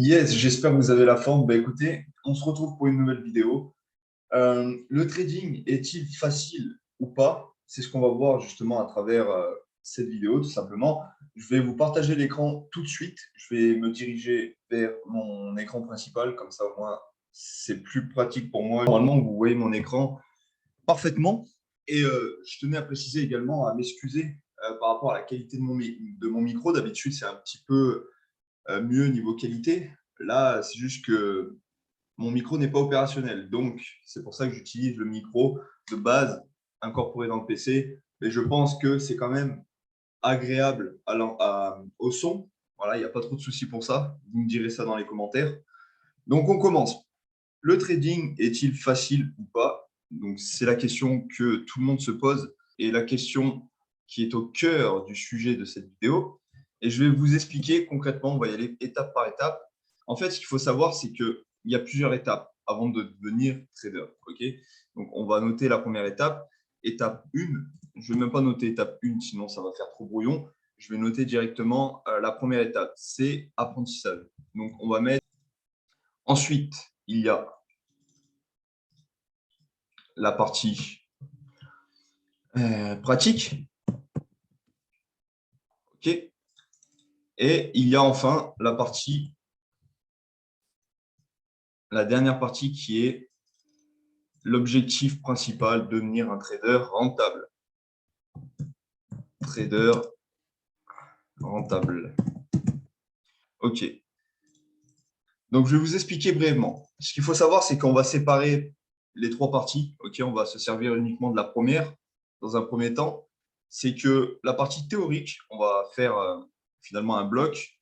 Yes, j'espère que vous avez la forme. Bah, écoutez, on se retrouve pour une nouvelle vidéo. Le trading est-il facile ou pas? C'est ce qu'on va voir justement à travers cette vidéo, tout simplement. Je vais vous partager l'écran tout de suite. Je vais me diriger vers mon écran principal, comme ça au moins c'est plus pratique pour moi. Normalement, vous voyez mon écran parfaitement. Et je tenais à préciser également, à m'excuser par rapport à la qualité de mon micro. D'habitude, c'est un petit peu mieux niveau qualité. Là, c'est juste que mon micro n'est pas opérationnel. Donc, c'est pour ça que j'utilise le micro de base incorporé dans le PC. Mais je pense que c'est quand même agréable au son. Voilà, il n'y a pas trop de soucis pour ça. Vous me direz ça dans les commentaires. Donc, on commence. Le trading est-il facile ou pas? Donc, c'est la question que tout le monde se pose et la question qui est au cœur du sujet de cette vidéo. Et je vais vous expliquer concrètement, on va y aller étape par étape. En fait, ce qu'il faut savoir, c'est qu'il y a plusieurs étapes avant de devenir trader. Okay, donc, on va noter la première étape. Étape 1, je ne vais même pas noter étape 1, sinon ça va faire trop brouillon. Je vais noter directement la première étape, c'est apprentissage. Donc, on va mettre… Ensuite, il y a la partie pratique. OK. Et il y a enfin la dernière partie qui est l'objectif principal, devenir un trader rentable. Trader rentable. OK. Donc, je vais vous expliquer brièvement. Ce qu'il faut savoir, c'est qu'on va séparer les trois parties. OK, on va se servir uniquement de la première dans un premier temps. C'est que la partie théorique, on va faire finalement un bloc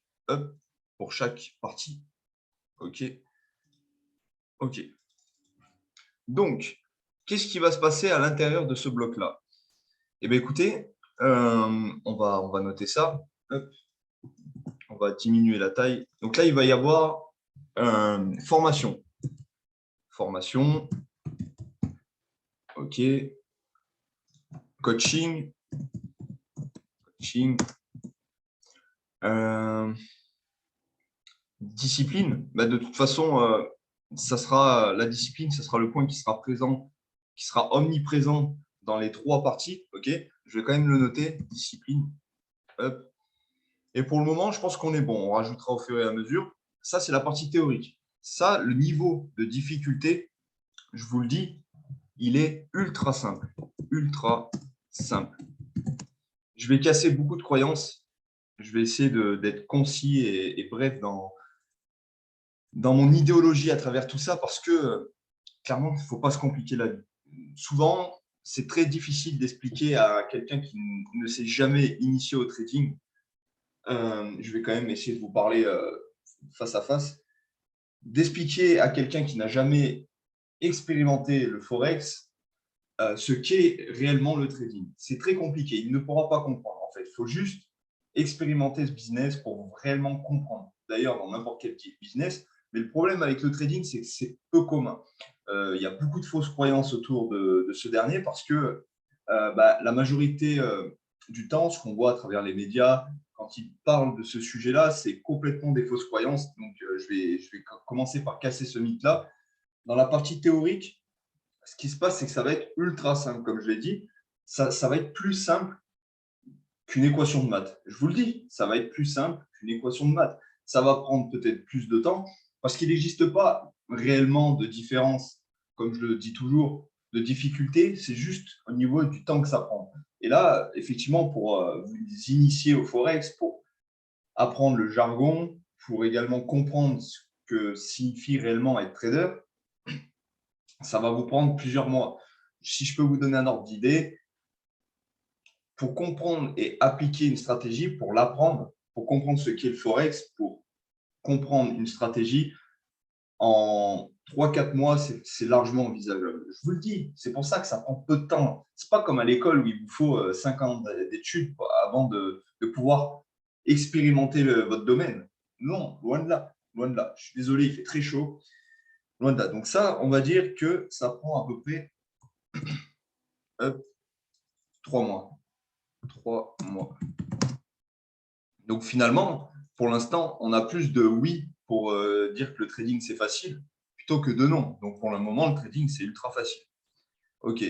pour chaque partie. OK. OK. Donc, qu'est-ce qui va se passer à l'intérieur de ce bloc-là? Eh bien, écoutez, on va noter ça. Hop. On va diminuer la taille. Donc là, il va y avoir formation. Formation. OK. Coaching. Coaching. Discipline. Bah, de toute façon, ça sera la discipline, ça sera le point qui sera présent, qui sera omniprésent dans les trois parties. OK. Je vais quand même le noter. Discipline. Hop. Et pour le moment, je pense qu'on est bon. On rajoutera au fur et à mesure. Ça, c'est la partie théorique. Ça, le niveau de difficulté, je vous le dis, il est ultra simple. Ultra simple. Je vais casser beaucoup de croyances. Je vais essayer d'être concis et bref dans mon idéologie à travers tout ça parce que, clairement, il ne faut pas se compliquer la vie. Souvent, c'est très difficile d'expliquer à quelqu'un qui ne s'est jamais initié au trading. Je vais quand même essayer de vous parler face à face, d'expliquer à quelqu'un qui n'a jamais expérimenté le Forex ce qu'est réellement le trading. C'est très compliqué, il ne pourra pas comprendre en fait. Il faut juste expérimenter ce business pour réellement comprendre. D'ailleurs, dans n'importe quel business, mais le problème avec le trading, c'est que c'est peu commun. Il y a beaucoup de fausses croyances autour de ce dernier parce que la majorité du temps, ce qu'on voit à travers les médias, quand ils parlent de ce sujet-là, c'est complètement des fausses croyances. Donc, je vais commencer par casser ce mythe-là. Dans la partie théorique, ce qui se passe, c'est que ça va être ultra simple, comme je l'ai dit. Ça va être plus simple qu'une équation de maths. Je vous le dis, ça va être plus simple qu'une équation de maths. Ça va prendre peut-être plus de temps parce qu'il n'existe pas réellement de différence, comme je le dis toujours, de difficulté. C'est juste au niveau du temps que ça prend. Et là, effectivement, pour vous initier au Forex, pour apprendre le jargon, pour également comprendre ce que signifie réellement être trader, ça va vous prendre plusieurs mois. Si je peux vous donner un ordre d'idée, pour comprendre et appliquer une stratégie, pour l'apprendre, pour comprendre ce qu'est le Forex, pour comprendre une stratégie, en 3-4 mois, c'est largement envisageable. Je vous le dis, c'est pour ça que ça prend peu de temps. Ce n'est pas comme à l'école où il vous faut 5 ans d'études avant de pouvoir expérimenter votre domaine. Non, loin de là. Loin de là. Je suis désolé, il fait très chaud. Loin de là. Donc ça, on va dire que ça prend à peu près 3 mois. 3 mois. Donc finalement, pour l'instant, on a plus de oui pour dire que le trading, c'est facile, plutôt que de non. Donc, pour le moment, le trading, c'est ultra facile. OK.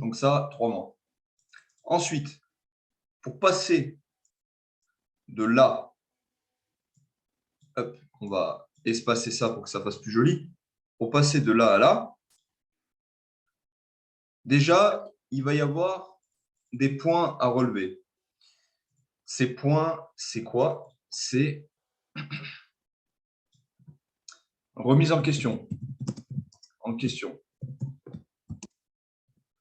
Donc, ça, 3 mois. Ensuite, pour passer de là, hop, on va espacer ça pour que ça fasse plus joli. Pour passer de là à là, déjà, il va y avoir des points à relever. Ces points, c'est quoi? C'est remise en question. En question.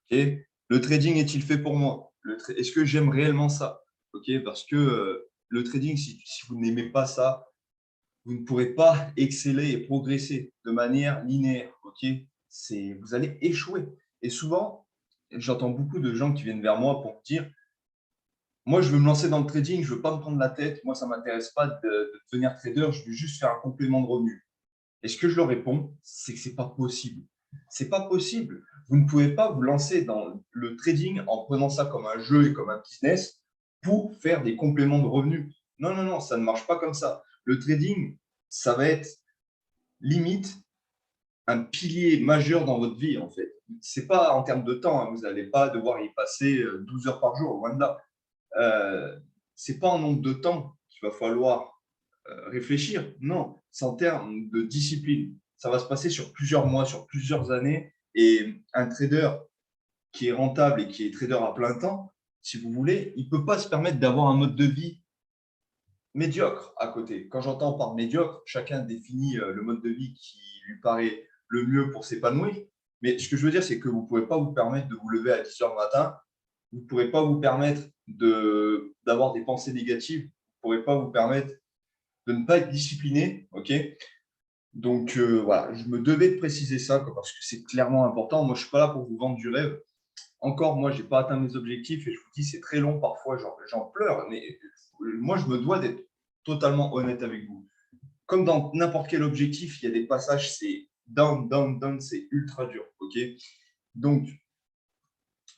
Okay. Le trading est-il fait pour moi? Est-ce que j'aime réellement ça? Okay. Parce que le trading, si vous n'aimez pas ça, vous ne pourrez pas exceller et progresser de manière linéaire. Okay. Vous allez échouer. Et souvent, j'entends beaucoup de gens qui viennent vers moi pour me dire moi, je veux me lancer dans le trading, je ne veux pas me prendre la tête. Moi, ça ne m'intéresse pas de devenir trader, je veux juste faire un complément de revenu. Et ce que je leur réponds, c'est que ce n'est pas possible. Ce n'est pas possible. Vous ne pouvez pas vous lancer dans le trading en prenant ça comme un jeu et comme un business pour faire des compléments de revenus. Non, non, non, ça ne marche pas comme ça. Le trading, ça va être limite un pilier majeur dans votre vie, en fait. Ce n'est pas en termes de temps, hein, vous n'allez pas devoir y passer 12 heures par jour, loin de là. Ce n'est pas en nombre de temps qu'il va falloir réfléchir. Non, c'est en termes de discipline. Ça va se passer sur plusieurs mois, sur plusieurs années. Et un trader qui est rentable et qui est trader à plein temps, si vous voulez, il ne peut pas se permettre d'avoir un mode de vie médiocre à côté. Quand j'entends par médiocre, chacun définit le mode de vie qui lui paraît le mieux pour s'épanouir. Mais ce que je veux dire, c'est que vous ne pouvez pas vous permettre de vous lever à 10 heures le matin. Vous ne pourrez pas vous permettre d'avoir des pensées négatives. Vous ne pourrez pas vous permettre de ne pas être discipliné. Okay. Donc, voilà, je me devais de préciser ça parce que c'est clairement important. Moi, je ne suis pas là pour vous vendre du rêve. Encore, moi, je n'ai pas atteint mes objectifs et je vous dis, c'est très long parfois, j'en pleure. Mais moi, je me dois d'être totalement honnête avec vous. Comme dans n'importe quel objectif, il y a des passages, c'est down, down, down, c'est ultra dur. Okay. Donc,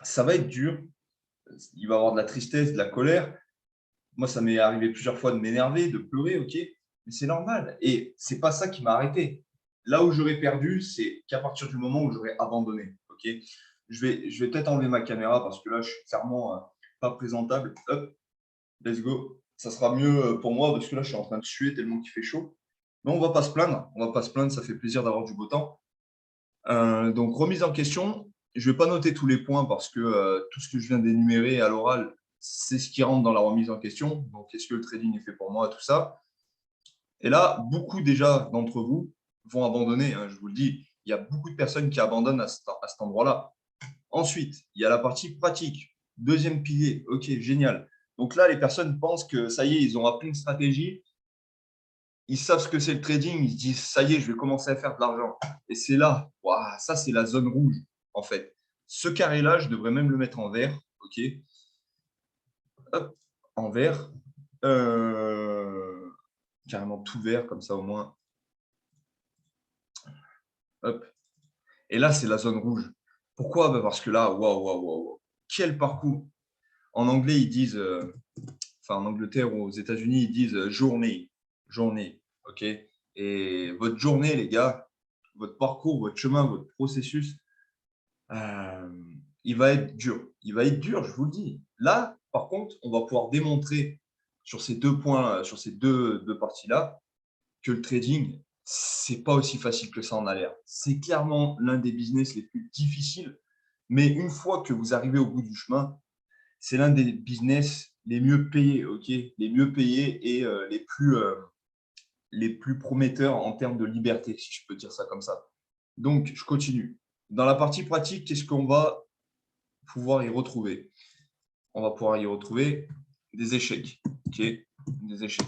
ça va être dur. Il va y avoir de la tristesse, de la colère. Moi, ça m'est arrivé plusieurs fois de m'énerver, de pleurer, ok, mais c'est normal. Et c'est pas ça qui m'a arrêté. Là où j'aurais perdu, c'est qu'à partir du moment où j'aurais abandonné. Ok, je vais peut-être enlever ma caméra parce que là, je suis clairement pas présentable. Hop, let's go. Ça sera mieux pour moi parce que là, je suis en train de suer tellement qu'il fait chaud. Mais on va pas se plaindre. On va pas se plaindre. Ça fait plaisir d'avoir du beau temps. Donc, remise en question. Je ne vais pas noter tous les points parce que tout ce que je viens d'énumérer à l'oral, c'est ce qui rentre dans la remise en question. Donc, est-ce que le trading est fait pour moi, tout ça? Et là, beaucoup déjà d'entre vous vont abandonner. Hein, je vous le dis, il y a beaucoup de personnes qui abandonnent à cet endroit-là. Ensuite, il y a la partie pratique. Deuxième pilier. OK, génial. Donc là, les personnes pensent que ça y est, ils ont appris une stratégie. Ils savent ce que c'est le trading, ils se disent ça y est, je vais commencer à faire de l'argent. Et c'est là, waouh, ça c'est la zone rouge en fait. Ce carré-là, je devrais même le mettre en vert, ok. Hop, en vert, carrément tout vert comme ça au moins. Hop. Et là c'est la zone rouge. Pourquoi? Parce que là, waouh, waouh, waouh, quel parcours. En anglais ils disent, enfin en Angleterre ou aux États-Unis ils disent journée, journée, ok. Et votre journée, les gars, votre parcours, votre chemin, votre processus, il va être dur. Il va être dur, je vous le dis. Là, par contre, on va pouvoir démontrer sur ces deux points, sur ces deux parties-là, que le trading, c'est pas aussi facile que ça en a l'air. C'est clairement l'un des business les plus difficiles. Mais une fois que vous arrivez au bout du chemin, c'est l'un des business les mieux payés, ok, les mieux payés et les plus prometteurs en termes de liberté, si je peux dire ça comme ça. Donc, je continue. Dans la partie pratique, qu'est-ce qu'on va pouvoir y retrouver? On va pouvoir y retrouver des échecs. Ok, des échecs.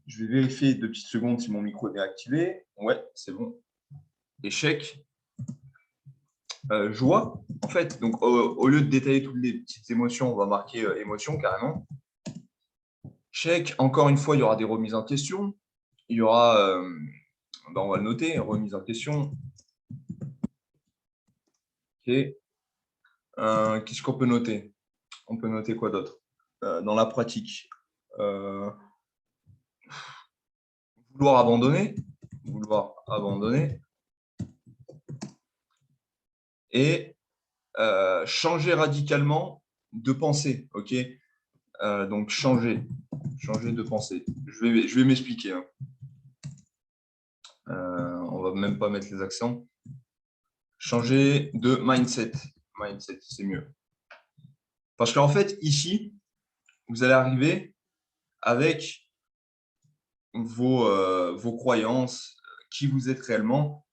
Je vais vérifier 2 petites secondes si mon micro est activé. Ouais, c'est bon. Échec. Joie, en fait. Donc, au lieu de détailler toutes les petites émotions, on va marquer émotion carrément. Chèque. Encore une fois, il y aura des remises en question. Il y aura, on va le noter, remise en question. Ok. Qu'est-ce qu'on peut noter? On peut noter quoi d'autre? Dans la pratique. vouloir abandonner, et changer radicalement de pensée. Ok, donc changer de pensée. Je vais m'expliquer. Hein. On va même pas mettre les accents. Changer de mindset. Mindset, c'est mieux. Parce qu'en fait, ici, vous allez arriver avec vos croyances, qui vous êtes réellement,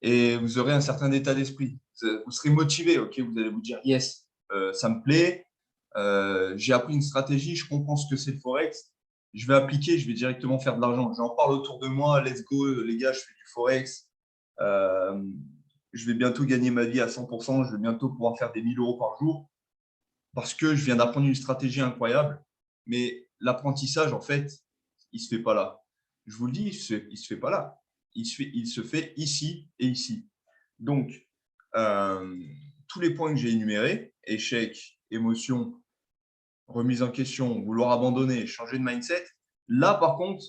et vous aurez un certain état d'esprit. Vous serez motivé, ok. Vous allez vous dire, yes, ça me plaît, j'ai appris une stratégie, je comprends ce que c'est le Forex, je vais appliquer, je vais directement faire de l'argent. J'en parle autour de moi, let's go, les gars, je fais du Forex. Je vais bientôt gagner ma vie à 100%, je vais bientôt pouvoir faire des 1000 € par jour parce que je viens d'apprendre une stratégie incroyable. Mais l'apprentissage, en fait, il ne se fait pas là. Je vous le dis, il ne se fait pas là. Il se fait ici et ici. Donc, tous les points que j'ai énumérés, échec, émotion, remise en question, vouloir abandonner, changer de mindset, là, par contre,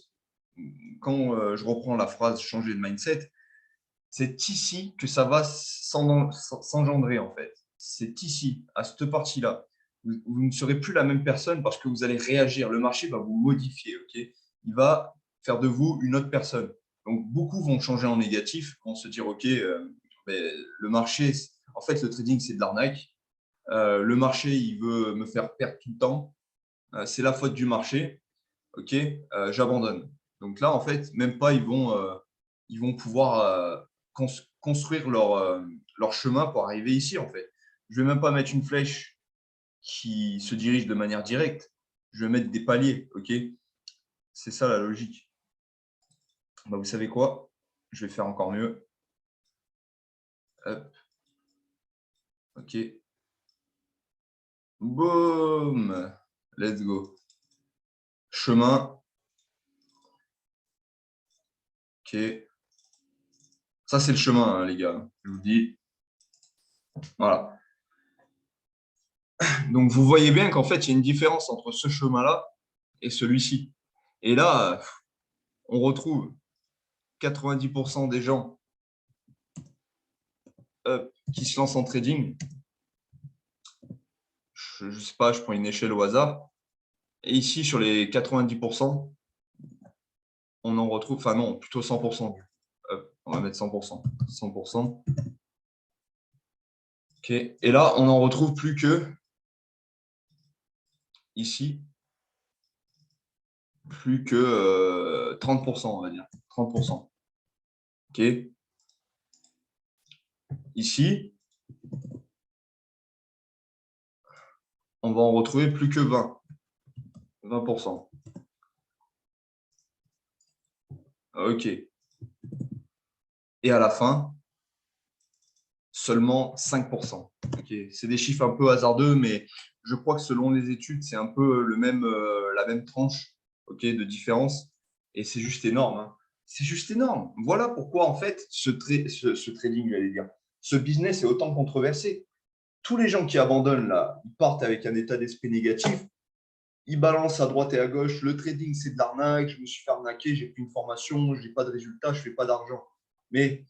quand je reprends la phrase changer de mindset, c'est ici que ça va s'engendrer, en fait. C'est ici, à cette partie-là. Vous ne serez plus la même personne parce que vous allez réagir. Le marché va vous modifier, ok. Il va faire de vous une autre personne. Donc, beaucoup vont changer en négatif, vont se dire, ok, mais le marché, en fait, le trading, c'est de l'arnaque. Le marché, il veut me faire perdre tout le temps. C'est la faute du marché. Ok, j'abandonne. Donc là, en fait, même pas, ils vont pouvoir construire leur chemin pour arriver ici, en fait. Je vais même pas mettre une flèche qui se dirige de manière directe. Je vais mettre des paliers, ok. C'est ça la logique. Bah, vous savez quoi? Je vais faire encore mieux. Hop. Ok. Boum. Let's go. Chemin. Ok. Ça, c'est le chemin, hein, les gars. Je vous dis. Voilà. Donc, vous voyez bien qu'en fait, il y a une différence entre ce chemin-là et celui-ci. Et là, on retrouve 90% des gens qui se lancent en trading. Je ne sais pas, je prends une échelle au hasard. Et ici, sur les 90%, on en retrouve, enfin non, plutôt 100%. On va mettre 100%. 100%. OK. Et là, on n'en retrouve plus que ici, plus que 30%, on va dire. 30%. OK. Ici, on va en retrouver plus que 20. 20%. OK. Et à la fin, seulement 5%. Okay. C'est des chiffres un peu hasardeux, mais je crois que selon les études, c'est un peu la même tranche, okay, de différence. Et c'est juste énorme. Hein. C'est juste énorme. Voilà pourquoi, en fait, ce trading, j'allais dire, ce business est autant controversé. Tous les gens qui abandonnent, là, ils partent avec un état d'esprit négatif. Ils balancent à droite et à gauche. Le trading, c'est de l'arnaque. Je me suis fait arnaquer. J'ai pris une formation. Je n'ai pas de résultat. Je ne fais pas d'argent. Mais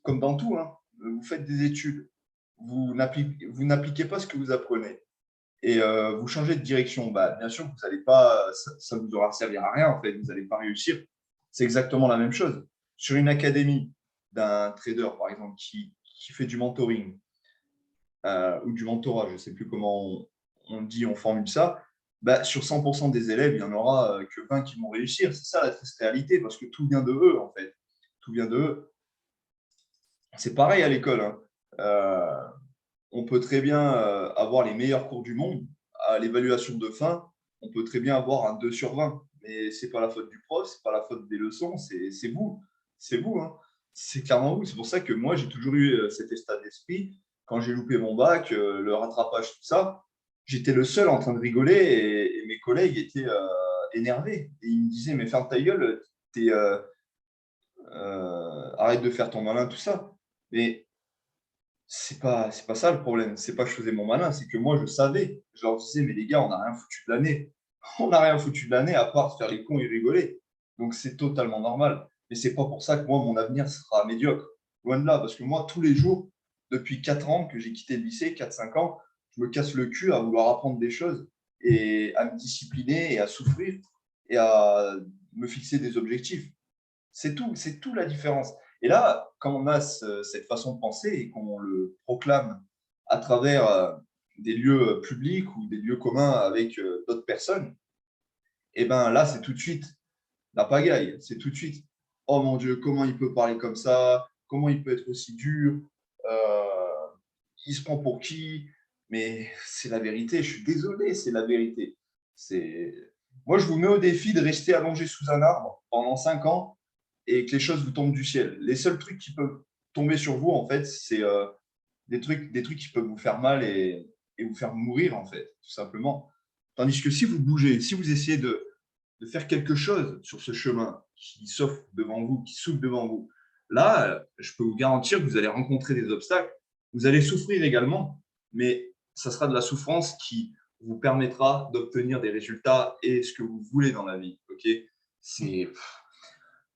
comme dans tout, hein, vous faites des études, vous n'appliquez pas ce que vous apprenez et vous changez de direction, bah, bien sûr, vous allez pas, ça vous aura servi à rien en fait, vous n'allez pas réussir. C'est exactement la même chose. Sur une académie d'un trader, par exemple, qui fait du mentoring ou du mentorat, je ne sais plus comment on dit, on formule ça, bah, sur 100% des élèves, il n'y en aura que 20 qui vont réussir. C'est ça la triste réalité, parce que tout vient de eux, en fait. Tout vient de eux. C'est pareil à l'école. Hein. On peut très bien avoir les meilleurs cours du monde. À l'évaluation de fin, on peut très bien avoir un 2 sur 20. Mais ce n'est pas la faute du prof, ce n'est pas la faute des leçons, c'est vous. C'est vous. Hein. C'est clairement vous. C'est pour ça que moi, j'ai toujours eu cet état d'esprit. Quand j'ai loupé mon bac, le rattrapage, tout ça, j'étais le seul en train de rigoler et mes collègues étaient énervés. Et ils me disaient, mais ferme ta gueule, arrête de faire ton malin, tout ça. Mais c'est pas ça le problème. C'est pas que je faisais mon malin, c'est que moi, je savais. Je leur disais, mais les gars, on n'a rien foutu de l'année. On n'a rien foutu de l'année à part se faire les cons et rigoler. Donc, c'est totalement normal. Mais ce n'est pas pour ça que moi, mon avenir sera médiocre. Loin de là, parce que moi, tous les jours, depuis 4 ans que j'ai quitté le lycée, 4-5 ans, je me casse le cul à vouloir apprendre des choses et à me discipliner et à souffrir et à me fixer des objectifs. C'est tout la différence. Et là, quand on a cette façon de penser et qu'on le proclame à travers des lieux publics ou des lieux communs avec d'autres personnes, et ben là, c'est tout de suite la pagaille. C'est tout de suite, oh mon Dieu, comment il peut parler comme ça? Comment il peut être aussi dur? Euh, il se prend pour qui? Mais c'est la vérité, je suis désolé, c'est la vérité. C'est... Moi, je vous mets au défi de rester allongé sous un arbre pendant 5 ans et que les choses vous tombent du ciel. Les seuls trucs qui peuvent tomber sur vous, en fait, c'est des trucs qui peuvent vous faire mal et vous faire mourir, en fait, tout simplement. Tandis que si vous bougez, si vous essayez de faire quelque chose sur ce chemin qui s'offre devant vous, qui s'ouvre devant vous, là, je peux vous garantir que vous allez rencontrer des obstacles, vous allez souffrir également, mais ça sera de la souffrance qui vous permettra d'obtenir des résultats et ce que vous voulez dans la vie. Ok, c'est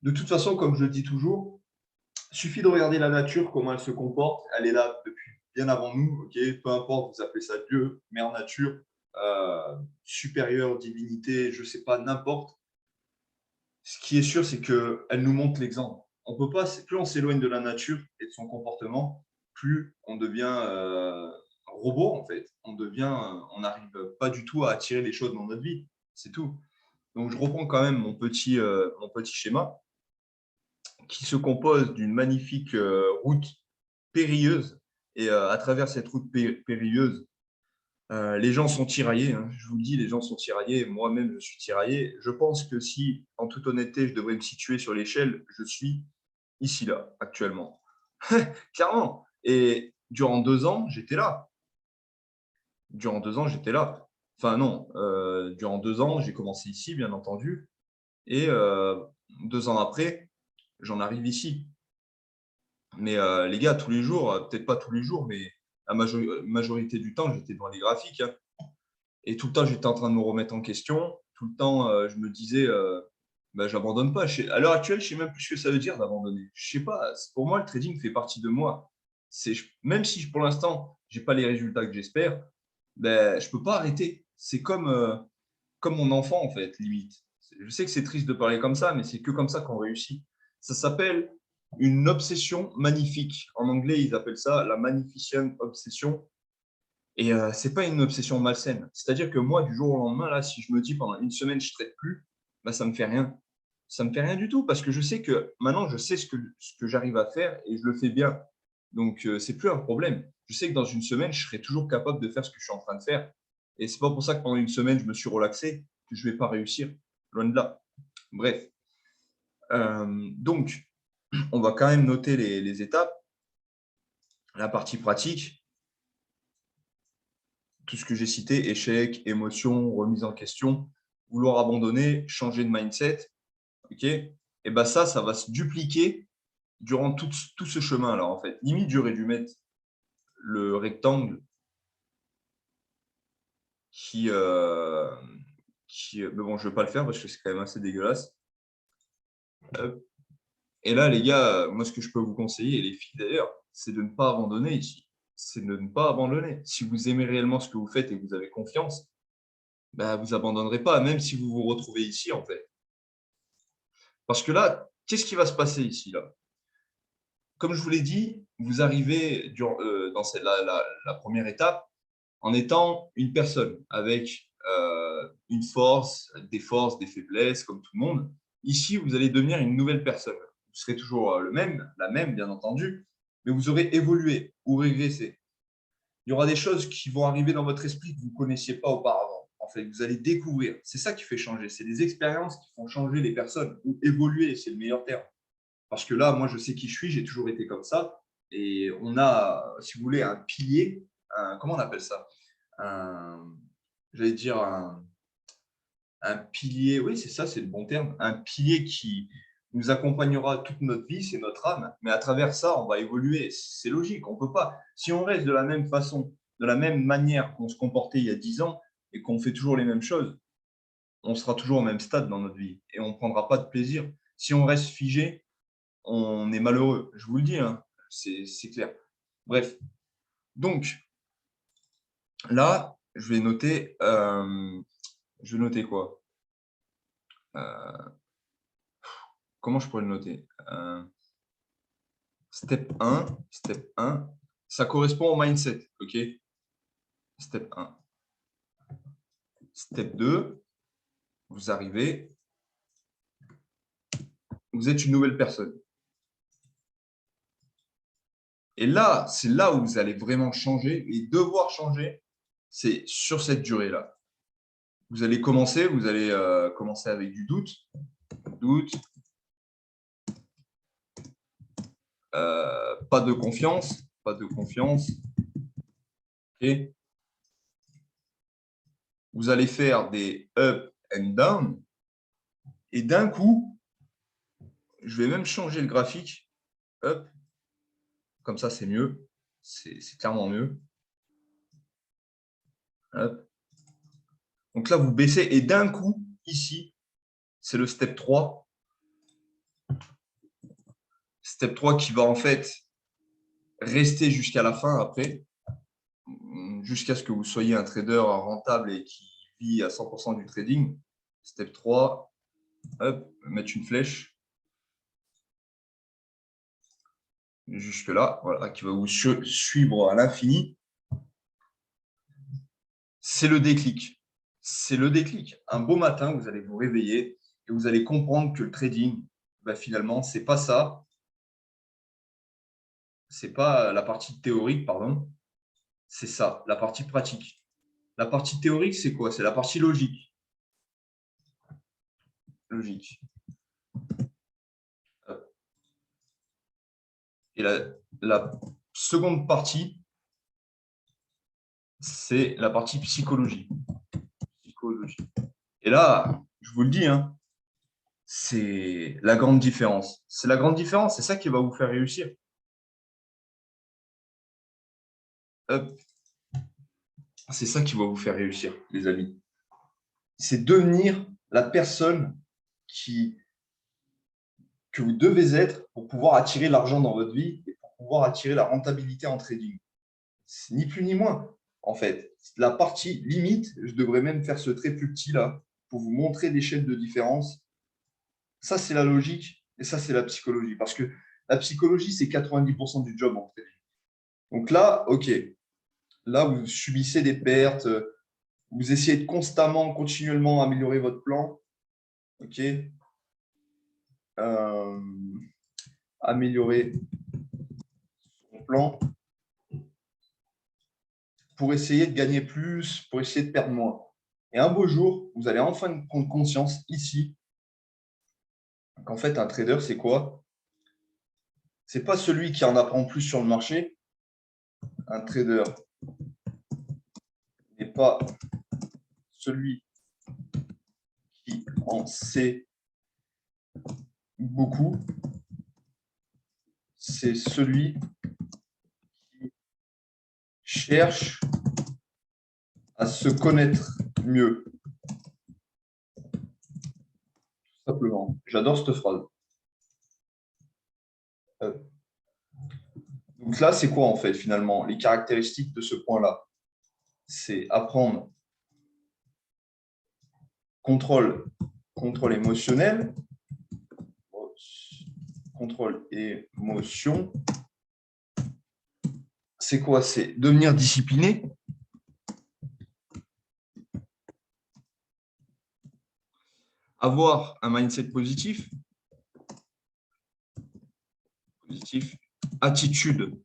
de toute façon, comme je le dis toujours, il suffit de regarder la nature, comment elle se comporte. Elle est là depuis bien avant nous. Ok, peu importe, vous appelez ça Dieu, mère nature, supérieure, divinité, je ne sais pas, n'importe. Ce qui est sûr, c'est qu'elle nous montre l'exemple. On peut pas, plus on s'éloigne de la nature et de son comportement, plus on devient robot en fait. On n'arrive pas du tout à attirer les choses dans notre vie. C'est tout. Donc je reprends quand même mon petit schéma qui se compose d'une magnifique route périlleuse. Et à travers cette route périlleuse, les gens sont tiraillés, hein. Je vous le dis, les gens sont tiraillés. Moi-même, je suis tiraillé. Je pense que si, en toute honnêteté, je devrais me situer sur l'échelle, je suis ici, là, actuellement. Clairement. Et durant 2 ans, j'étais là. Durant 2 ans, j'étais là. Enfin, non. Durant 2 ans, j'ai commencé ici, bien entendu. Et 2 ans après, j'en arrive ici. Mais les gars, tous les jours, peut-être pas tous les jours, mais la majorité du temps, j'étais devant les graphiques, hein. Et tout le temps, j'étais en train de me remettre en question. Tout le temps, je me disais, bah, j'abandonne pas. À l'heure actuelle, je sais même plus ce que ça veut dire d'abandonner. Je sais pas. Pour moi, le trading fait partie de moi. Même si pour l'instant, j'ai pas les résultats que j'espère, ben, je peux pas arrêter. C'est comme mon enfant, en fait, limite. Je sais que c'est triste de parler comme ça, mais c'est que comme ça qu'on réussit. Ça s'appelle une obsession magnifique. En anglais, ils appellent ça la magnificent obsession. Et ce n'est pas une obsession malsaine. C'est-à-dire que moi, du jour au lendemain, là, si je me dis pendant une semaine, je ne traite plus, bah, ça ne me fait rien. Ça ne me fait rien du tout parce que je sais que maintenant, je sais ce que j'arrive à faire et je le fais bien. Donc, ce n'est plus un problème. Je sais que dans une semaine, je serai toujours capable de faire ce que je suis en train de faire. Et ce n'est pas pour ça que pendant une semaine, je me suis relaxé, que je ne vais pas réussir. Loin de là. Bref. Donc, on va quand même noter les étapes. La partie pratique, tout ce que j'ai cité, échec, émotion, remise en question, vouloir abandonner, changer de mindset, ok, et ben ça va se dupliquer durant tout ce chemin-là, en fait. Limite, j'aurais dû mettre le rectangle mais bon, je ne vais pas le faire parce que c'est quand même assez dégueulasse. Et là, les gars, moi, ce que je peux vous conseiller, et les filles d'ailleurs, c'est de ne pas abandonner ici. C'est de ne pas abandonner. Si vous aimez réellement ce que vous faites et que vous avez confiance, bah, vous abandonnerez pas, même si vous vous retrouvez ici, en fait. Parce que là, qu'est-ce qui va se passer ici, là? Comme je vous l'ai dit, vous arrivez dans la première étape en étant une personne avec une force, des faiblesses, comme tout le monde. Ici, vous allez devenir une nouvelle personne. Vous serez toujours la même, bien entendu, mais vous aurez évolué ou régressé. Il y aura des choses qui vont arriver dans votre esprit que vous ne connaissiez pas auparavant. En fait, vous allez découvrir. C'est ça qui fait changer. C'est des expériences qui font changer les personnes ou évoluer, c'est le meilleur terme. Parce que là, moi, je sais qui je suis, j'ai toujours été comme ça. Et on a, si vous voulez, un pilier, comment on appelle ça? J'allais dire un pilier, oui, c'est ça, c'est le bon terme, un pilier qui nous accompagnera toute notre vie, c'est notre âme. Mais à travers ça, on va évoluer. C'est logique, on ne peut pas. Si on reste de la même façon, de la même manière qu'on se comportait il y a 10 ans et qu'on fait toujours les mêmes choses, on sera toujours au même stade dans notre vie et on ne prendra pas de plaisir. Si on reste figé, on est malheureux. Je vous le dis, hein, c'est clair. Bref, donc là, je vais noter quoi? Comment je pourrais le noter? Step 1, ça correspond au mindset, ok? Step 1. Step 2, vous arrivez, vous êtes une nouvelle personne. Et là, c'est là où vous allez vraiment changer et devoir changer, c'est sur cette durée-là. Vous allez commencer avec du doute, pas de confiance, okay. Vous allez faire des up and down et d'un coup, je vais même changer le graphique, up, comme ça c'est mieux, c'est clairement mieux. Hop. Donc là, vous baissez et d'un coup, ici, c'est le step 3. Step 3 qui va en fait rester jusqu'à la fin après, jusqu'à ce que vous soyez un trader rentable et qui vit à 100% du trading. Step 3, hop, mettre une flèche jusque là, voilà, qui va vous suivre à l'infini. C'est le déclic. C'est le déclic. Un beau matin, vous allez vous réveiller et vous allez comprendre que le trading, bah, finalement, c'est pas ça. C'est pas la partie théorique, pardon. C'est ça, la partie pratique. La partie théorique, c'est quoi? C'est la partie logique. Logique. Et la seconde partie, c'est la partie psychologie. Et là, je vous le dis, hein, c'est la grande différence. C'est la grande différence, c'est ça qui va vous faire réussir. C'est ça qui va vous faire réussir, les amis. C'est devenir la personne que vous devez être pour pouvoir attirer l'argent dans votre vie et pour pouvoir attirer la rentabilité en trading. C'est ni plus ni moins, en fait. La partie limite, je devrais même faire ce trait plus petit là pour vous montrer l'échelle de différence. Ça, c'est la logique et ça, c'est la psychologie. Parce que la psychologie, c'est 90% du job en trading. Donc là, OK. Là, vous subissez des pertes. Vous essayez de constamment, continuellement améliorer votre plan. OK. Améliorer son plan pour essayer de gagner plus, pour essayer de perdre moins. Et un beau jour, vous allez enfin prendre conscience ici qu'en fait, un trader, c'est quoi? C'est pas celui qui en apprend plus sur le marché. Un trader n'est pas celui qui en sait beaucoup. C'est celui qui cherche à se connaître mieux. Tout simplement. J'adore cette phrase. Donc là, c'est quoi en fait finalement les caractéristiques de ce point-là? C'est apprendre contrôle émotionnel, contrôle émotion. C'est quoi? C'est devenir discipliné, avoir un mindset positif, attitude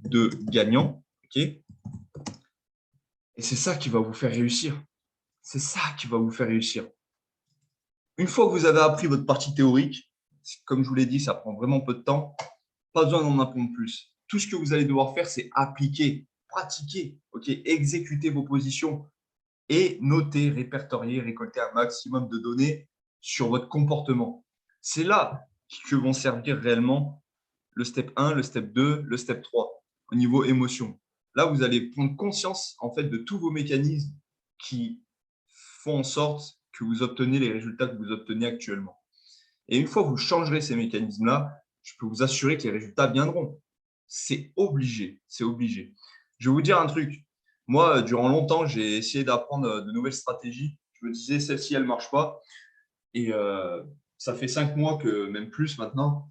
de gagnant, ok? Et c'est ça qui va vous faire réussir. C'est ça qui va vous faire réussir. Une fois que vous avez appris votre partie théorique, comme je vous l'ai dit, ça prend vraiment peu de temps, pas besoin d'en apprendre plus. Tout ce que vous allez devoir faire, c'est appliquer, pratiquer, ok, exécuter vos positions et noter, répertorier, récolter un maximum de données sur votre comportement. C'est là que vont servir réellement le step 1, le step 2, le step 3 au niveau émotion. Là, vous allez prendre conscience en fait de tous vos mécanismes qui font en sorte que vous obtenez les résultats que vous obtenez actuellement. Et une fois que vous changerez ces mécanismes-là, je peux vous assurer que les résultats viendront. C'est obligé, c'est obligé. Je vais vous dire un truc. Moi, durant longtemps, j'ai essayé d'apprendre de nouvelles stratégies. Je me disais, celle-ci, elle ne marche pas. Et ça fait 5 mois, même plus maintenant,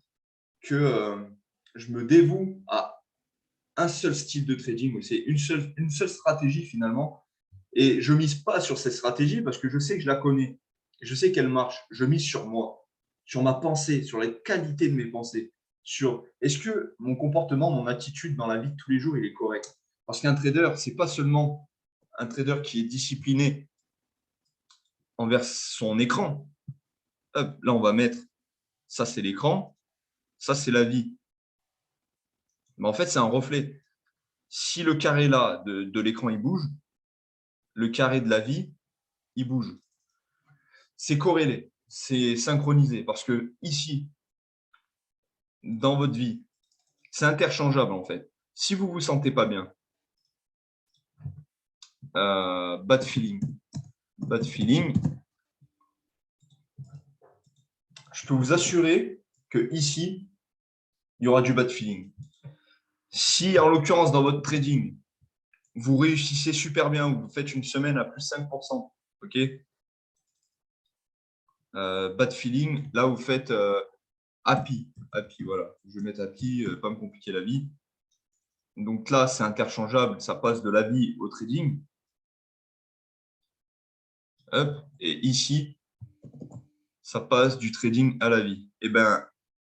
que je me dévoue à un seul style de trading. C'est une seule stratégie finalement. Et je ne mise pas sur cette stratégie parce que je sais que je la connais. Je sais qu'elle marche. Je mise sur moi, sur ma pensée, sur les qualités de mes pensées, sur est-ce que mon comportement, mon attitude dans la vie de tous les jours, il est correct. Parce qu'un trader, ce n'est pas seulement un trader qui est discipliné envers son écran. Hop, là, on va mettre ça, c'est l'écran, ça, c'est la vie. Mais en fait, c'est un reflet. Si le carré là de l'écran, il bouge, le carré de la vie, il bouge. C'est corrélé, c'est synchronisé parce que ici, dans votre vie, c'est interchangeable en fait. Si vous ne vous sentez pas bien, bad feeling, je peux vous assurer que ici, il y aura du bad feeling. Si en l'occurrence dans votre trading, vous réussissez super bien, vous faites une semaine à plus 5%, ok, bad feeling, là vous faites happy, voilà. Je vais mettre happy, pas me compliquer la vie. Donc là, c'est interchangeable, ça passe de la vie au trading. Hop, et ici, ça passe du trading à la vie. Eh bien,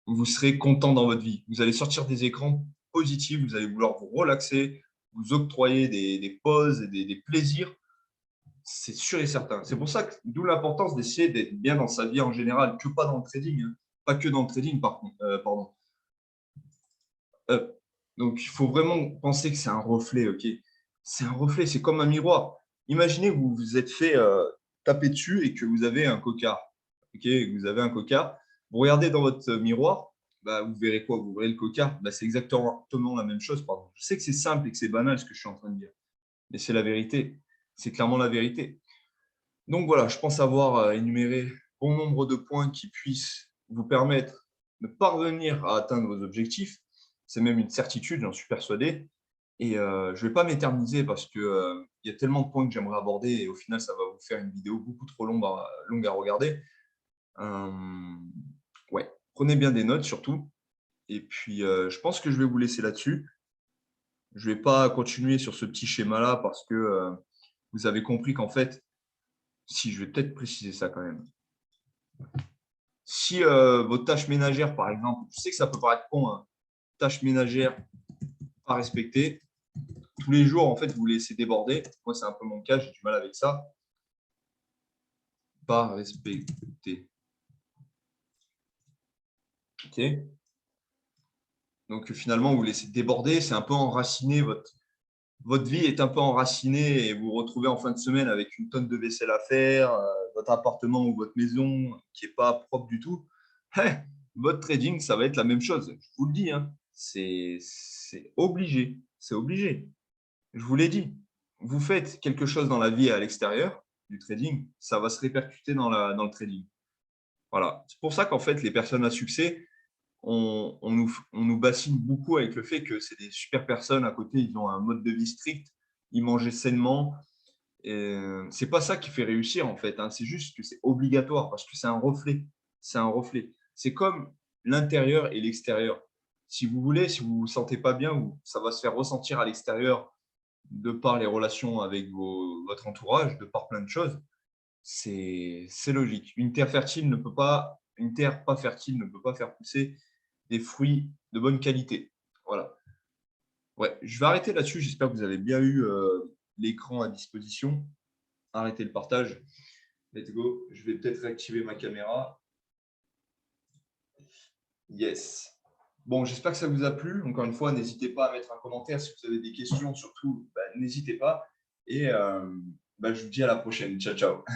vous serez content dans votre vie. Vous allez sortir des écrans positifs, vous allez vouloir vous relaxer, vous octroyer des pauses et des plaisirs. C'est sûr et certain. C'est pour ça que d'où l'importance d'essayer d'être bien dans sa vie en général, que pas dans le trading. Hein. Pas que dans le trading, pardon. Donc, il faut vraiment penser que c'est un reflet, ok? C'est un reflet, c'est comme un miroir. Imaginez que vous vous êtes fait taper dessus et que vous avez un cocard. Ok? Vous avez un cocard. Vous regardez dans votre miroir, bah, vous verrez quoi? Vous verrez le cocard. Bah, c'est exactement la même chose. Pardon. Je sais que c'est simple et que c'est banal ce que je suis en train de dire, mais c'est la vérité. C'est clairement la vérité. Donc voilà, je pense avoir énuméré bon nombre de points qui puissent vous permettre de parvenir à atteindre vos objectifs. C'est même une certitude, j'en suis persuadé. Et je ne vais pas m'éterniser parce qu'il y a tellement de points que j'aimerais aborder et au final, ça va vous faire une vidéo beaucoup trop longue à regarder. Ouais, prenez bien des notes surtout. Et puis, je pense que je vais vous laisser là-dessus. Je ne vais pas continuer sur ce petit schéma-là parce que vous avez compris qu'en fait, si je vais peut-être préciser ça quand même. Si votre tâche ménagère, par exemple, je sais que ça peut paraître con, hein, tâche ménagère pas respectée, tous les jours, en fait, vous laissez déborder. Moi, c'est un peu mon cas, j'ai du mal avec ça. Pas respecté. OK. Donc, finalement, vous laissez déborder, c'est un peu enraciné, votre vie est un peu enracinée et vous vous retrouvez en fin de semaine avec une tonne de vaisselle à faire, votre appartement ou votre maison qui n'est pas propre du tout. Votre trading, ça va être la même chose. Je vous le dis, hein. C'est obligé. C'est obligé. Je vous l'ai dit. Vous faites quelque chose dans la vie à l'extérieur du trading, ça va se répercuter dans le trading. Voilà. C'est pour ça qu'en fait, les personnes à succès, on nous bassine beaucoup avec le fait que c'est des super personnes à côté, ils ont un mode de vie strict, ils mangent sainement. C'est pas ça qui fait réussir en fait, hein. C'est juste que c'est obligatoire parce que c'est un reflet. C'est un reflet. C'est comme l'intérieur et l'extérieur. Si vous voulez, si vous ne vous sentez pas bien, ça va se faire ressentir à l'extérieur de par les relations avec votre entourage, de par plein de choses. C'est logique. Une terre pas fertile ne peut pas faire pousser des fruits de bonne qualité. Voilà. Ouais, je vais arrêter là-dessus. J'espère que vous avez bien eu l'écran à disposition. Arrêtez le partage. Let's go. Je vais peut-être réactiver ma caméra. Yes. Bon, j'espère que ça vous a plu. Encore une fois, n'hésitez pas à mettre un commentaire si vous avez des questions. Surtout, n'hésitez pas. Et je vous dis à la prochaine. Ciao, ciao.